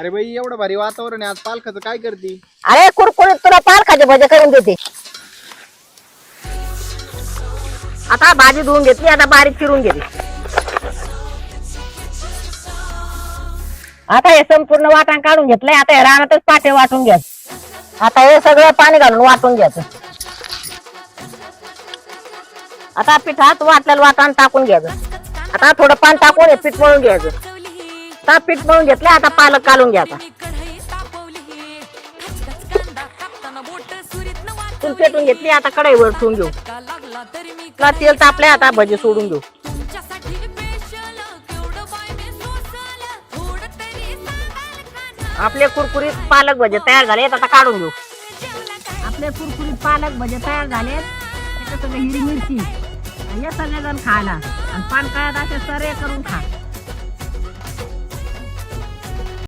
अरे बाई एवढं भारी वातावरण आहे आज पालखाचं काय करती? अरे कुरकुरीत तुला पालकाचे भजे करून देते. आता भाजी धुवून घेतली, आता बारीक चिरून घेतली. आता हे संपूर्ण वाटण काढून घेतलंय. आता हे रानातच पाटे वाटून घ्यायचं. आता हे सगळं पाणी घालून वाटून घ्यायचं. आता पिठात वाटलेलं वाटण टाकून घ्यायचं. आता थोडं पाणी टाकून हे पीठ मळून घ्यायचं. आता पीठ मळून घेतलं, आता पालक काढून घ्यायचा. चूल पेटून घेतली, आता कढईवर ठेवून घेऊ. तेल तापले, आता भजी सोडून घेऊ. आपले कुरकुरीत पालक भजे तयार झालेत, आता काढून घेऊ. आपले कुरकुरीत पालक भजे तयार झालेत. त्याच्यासोबत हिरवी मिरची हे सगळेजण खायला आणि पानकाळ्यात असे सरे करून खा.